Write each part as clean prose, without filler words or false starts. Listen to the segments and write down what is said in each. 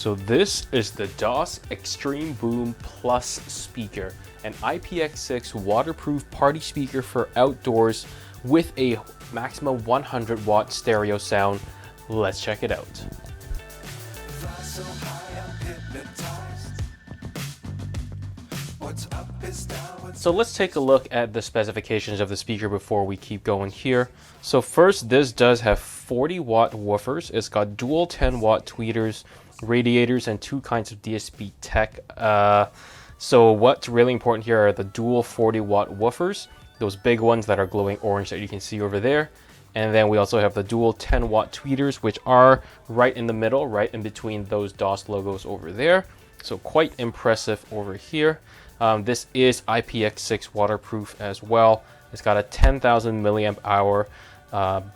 So this is the DOS Extreme Boom Plus speaker, an IPX6 waterproof party speaker for outdoors with a maximum 100 watt stereo sound. Let's check it out. So let's take a look at the specifications of the speaker before we keep going here. So first, this does have 40 watt woofers. It's got dual 10 watt tweeters, radiators, and two kinds of DSP tech. So what's really important here are the dual 40 watt woofers, those big ones that are glowing orange that you can see over there. And then we also have the dual 10 watt tweeters, which are right in the middle, right in between those DOS logos over there. So quite impressive over here. This is IPX6 waterproof as well. It's got a 10,000 milliamp hour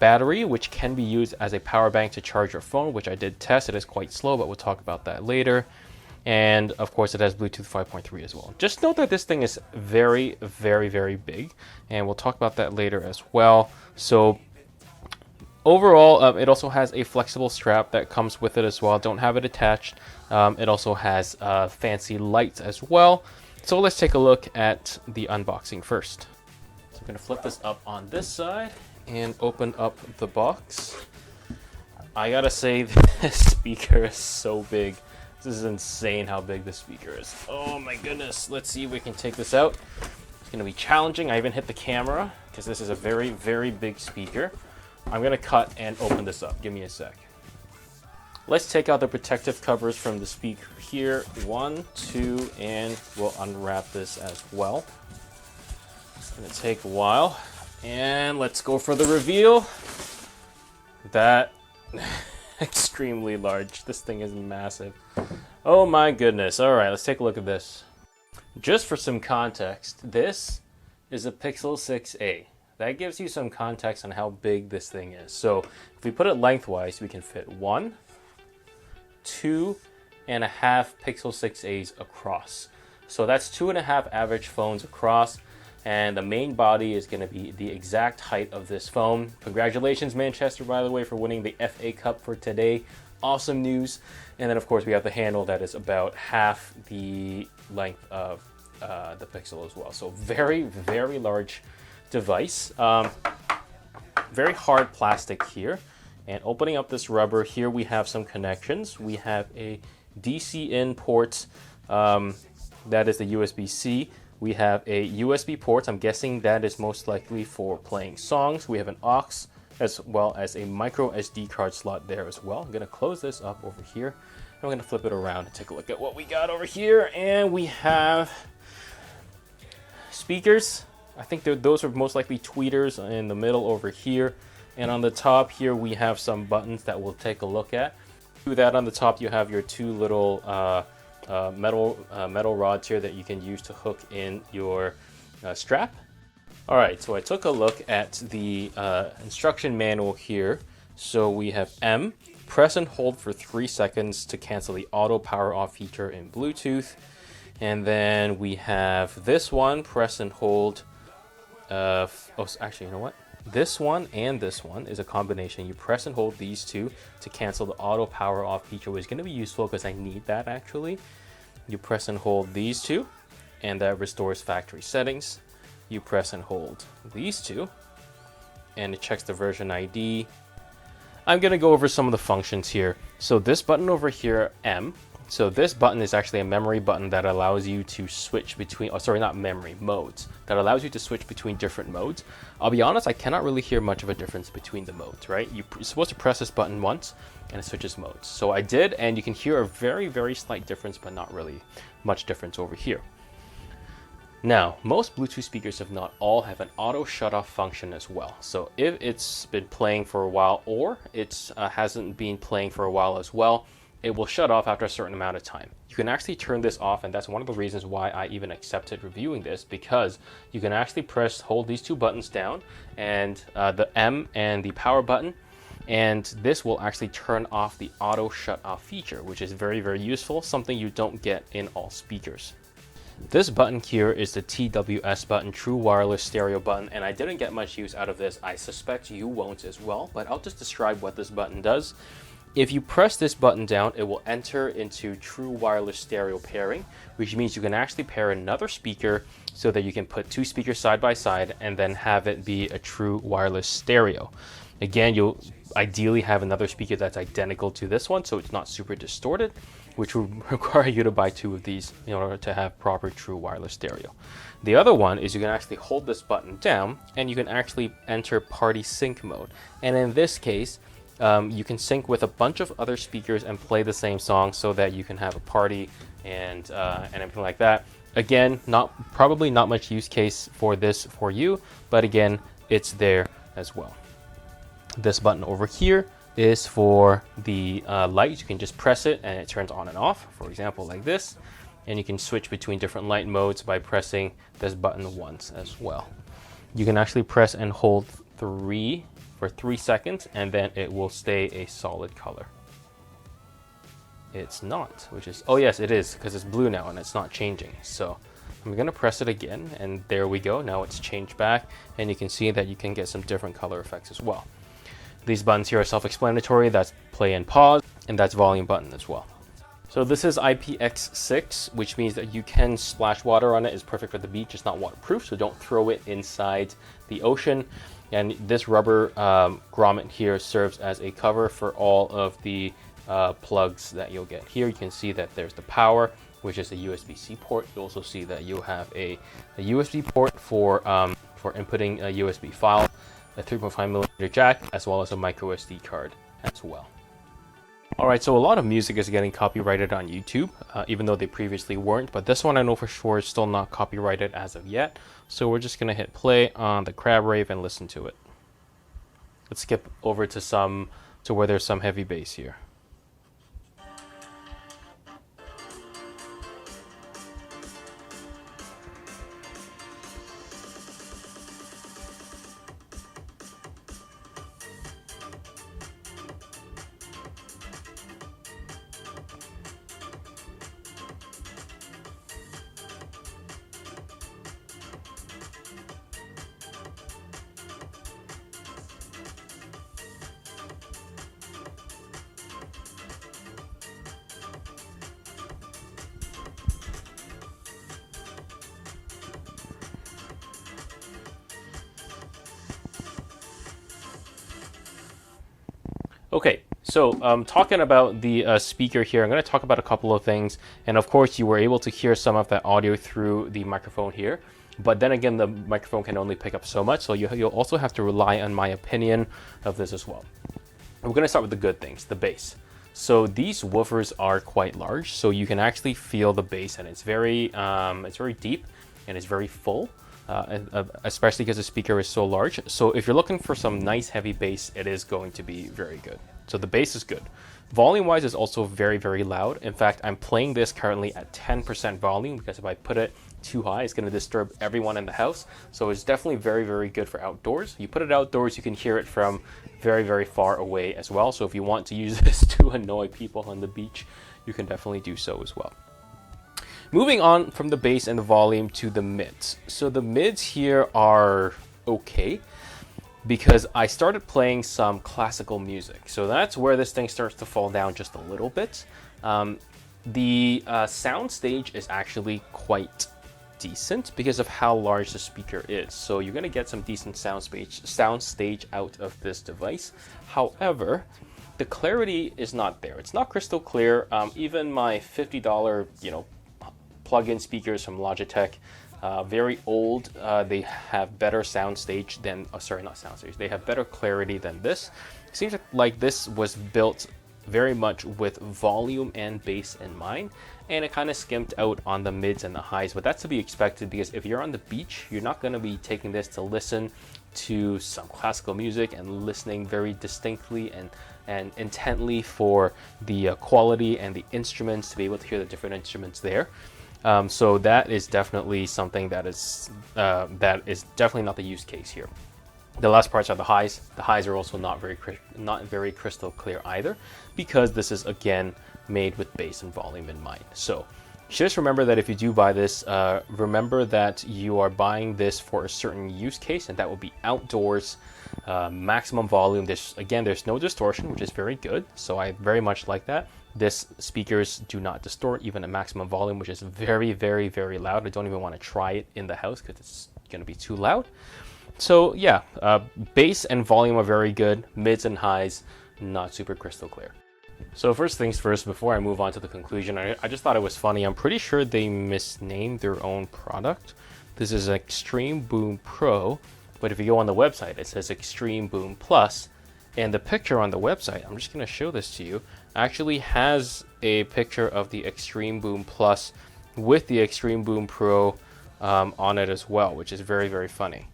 battery, which can be used as a power bank to charge your phone, which I did test. It is quite slow, but we'll talk about that later. And of course, it has Bluetooth 5.3 as well. Just note that this thing is very, very, very big, and we'll talk about that later as well. So overall, it also has a flexible strap that comes with it as well. Don't have it attached. It also has fancy lights as well. So let's take a look at the unboxing first. So I'm going to flip this up on this side and open up the box. I gotta say, this speaker is so big. This is insane how big this speaker is. Oh my goodness. Let's see if we can take this out. It's going to be challenging. I even hit the camera because this is a very, very big speaker. I'm going to cut and open this up. Give me a sec. Let's take out the protective covers from the speaker here. 1, 2, and we'll unwrap this as well. It's going to take a while. And let's go for the reveal. That extremely large. This thing is massive. Oh my goodness. All right, let's take a look at this. Just for some context, this is a Pixel 6a. That gives you some context on how big this thing is. So if we put it lengthwise, we can fit 1, 2.5 Pixel 6a's across. So that's 2.5 average phones across. And the main body is going to be the exact height of this phone. Congratulations, Manchester, by the way, for winning the FA Cup for today. Awesome news. And then, of course, we have the handle that is about half the length of the Pixel as well. So very, very large device. Very hard plastic here. And opening up this rubber, here we have some connections. We have a DC in port, that is the USB-C. We have a USB port. I'm guessing that is most likely for playing songs. We have an aux as well as a micro SD card slot there as well. I'm going to close this up over here. And we're going to flip it around and take a look at what we got over here. And we have speakers. I think those are most likely tweeters in the middle over here. And on the top here, we have some buttons that we'll take a look at. To that, on the top, you have your two little metal rods here that you can use to hook in your strap. All right, so I took a look at the instruction manual here. So we have M, press and hold for 3 seconds to cancel the auto power off feature in Bluetooth. And then we have this one, press and hold. Actually, you know what? This one and this one is a combination. You press and hold these two to cancel the auto power off feature, which is going to be useful because I need that actually. You press and hold these two, and that restores factory settings. You press and hold these two, and it checks the version ID. I'm going to go over some of the functions here. So this button over here, M. So this button is actually a memory button that allows you to switch between, modes. That allows you to switch between different modes. I'll be honest, I cannot really hear much of a difference between the modes, right? You're supposed to press this button once and it switches modes. So I did, and you can hear a very, very slight difference, but not really much difference over here. Now, most Bluetooth speakers, if not all, have an auto shut-off function as well. So if it's been playing for a while or it hasn't been playing for a while as well, it will shut off after a certain amount of time. You can actually turn this off, and that's one of the reasons why I even accepted reviewing this, because you can actually hold these two buttons down, and the M and the power button, and this will actually turn off the auto shut off feature, which is very, very useful, something you don't get in all speakers. This button here is the TWS button, True Wireless Stereo button, and I didn't get much use out of this. I suspect you won't as well, but I'll just describe what this button does. If you press this button down, it will enter into true wireless stereo pairing, which means you can actually pair another speaker so that you can put two speakers side by side and then have it be a true wireless stereo. Again, you'll ideally have another speaker that's identical to this one, so it's not super distorted, which will require you to buy two of these in order to have proper true wireless stereo. The other one is you can actually hold this button down and you can actually enter party sync mode. And in this case, you can sync with a bunch of other speakers and play the same song so that you can have a party and everything like that. Again, probably not much use case for this for you, but again, it's there as well. This button over here is for the light. You can just press it and it turns on and off, for example, like this. And you can switch between different light modes by pressing this button once as well. You can actually press and hold 3 for 3 seconds and then it will stay a solid color. It's not, which is, oh yes, it is, because it's blue now and it's not changing. So I'm gonna press it again and there we go. Now it's changed back and you can see that you can get some different color effects as well. These buttons here are self-explanatory. That's play and pause, and that's volume button as well. So this is IPX6, which means that you can splash water on it. It's perfect for the beach. It's not waterproof, so don't throw it inside the ocean. And this rubber grommet here serves as a cover for all of the plugs that you'll get here. You can see that there's the power, which is a USB-C port. You also see that you have a USB port for inputting a USB file, a 3.5mm jack, as well as a micro SD card as well. Alright, so a lot of music is getting copyrighted on YouTube, even though they previously weren't, but this one I know for sure is still not copyrighted as of yet. So we're just going to hit play on the Crab Rave and listen to it. Let's skip over to where there's some heavy bass here. Okay, so talking about the speaker here, I'm going to talk about a couple of things. And of course, you were able to hear some of that audio through the microphone here. But then again, the microphone can only pick up so much. So you'll also have to rely on my opinion of this as well. We're going to start with the good things, the bass. So these woofers are quite large, so you can actually feel the bass, and it's very deep and it's very full. Especially because the speaker is so large. So if you're looking for some nice heavy bass, it is going to be very good. So the bass is good. Volume wise is also very, very loud. In fact, I'm playing this currently at 10% volume because if I put it too high, it's going to disturb everyone in the house. So it's definitely very, very good for outdoors. You put it outdoors, you can hear it from very, very far away as well. So if you want to use this to annoy people on the beach, you can definitely do so as well. Moving on from the bass and the volume to the mids. So the mids here are okay because I started playing some classical music. So that's where this thing starts to fall down just a little bit. The sound stage is actually quite decent because of how large the speaker is. So you're going to get some decent sound stage out of this device. However, the clarity is not there. It's not crystal clear. Even my $50, plug-in speakers from Logitech, very old. They have better soundstage than, not soundstage. They have better clarity than this. It seems like this was built very much with volume and bass in mind, and it kind of skimped out on the mids and the highs, but that's to be expected because if you're on the beach, you're not going to be taking this to listen to some classical music and listening very distinctly and intently for the quality and the instruments to be able to hear the different instruments there. So that is definitely something that is definitely not the use case here. The last parts are the highs. The highs are also not very crystal clear either, because this is again made with bass and volume in mind. So Just remember that if you do buy this, remember that you are buying this for a certain use case, and that will be outdoors, maximum volume. There's no distortion, which is very good, so I very much like that. This speakers do not distort, even at maximum volume, which is very, very, very loud. I don't even want to try it in the house because it's going to be too loud. So yeah, bass and volume are very good. Mids and highs, not super crystal clear. So first things first, before I move on to the conclusion, I just thought it was funny. I'm pretty sure they misnamed their own product. This is Extreme Boom Pro, but if you go on the website, it says Extreme Boom Plus. And the picture on the website, I'm just going to show this to you, actually has a picture of the Extreme Boom Plus with the Extreme Boom Pro on it as well, which is very, very funny.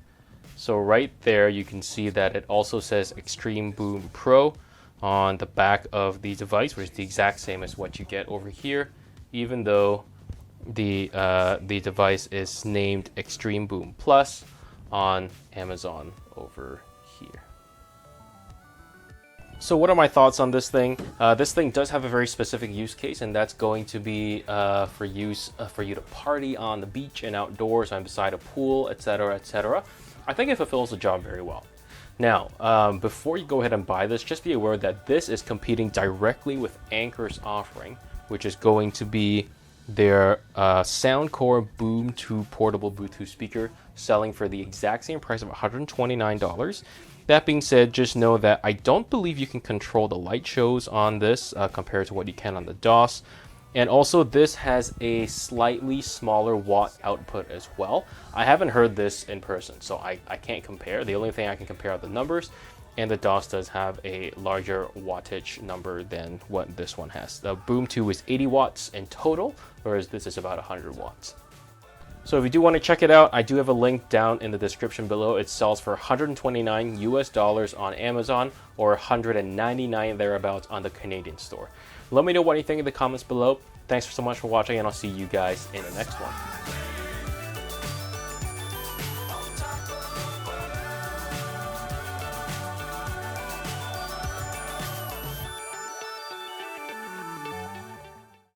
So right there, you can see that it also says Extreme Boom Pro on the back of the device, which is the exact same as what you get over here, even though the device is named Extreme Boom Plus on Amazon over here. So what are my thoughts on this thing? This thing does have a very specific use case, and that's going to be for you to party on the beach and outdoors and beside a pool, etc., etc. I think it fulfills the job very well. Now, before you go ahead and buy this, just be aware that this is competing directly with Anker's offering, which is going to be their Soundcore Boom 2 portable Bluetooth speaker, selling for the exact same price of $129. That being said, just know that I don't believe you can control the light shows on this compared to what you can on the DOS. And also, this has a slightly smaller watt output as well. I haven't heard this in person, so I can't compare. The only thing I can compare are the numbers, and the DOS does have a larger wattage number than what this one has. The Boom 2 is 80 watts in total, whereas this is about 100 watts. So if you do want to check it out, I do have a link down in the description below. It sells for $129 US on Amazon, or $199 thereabouts on the Canadian store. Let me know what you think in the comments below. Thanks so much for watching, and I'll see you guys in the next one.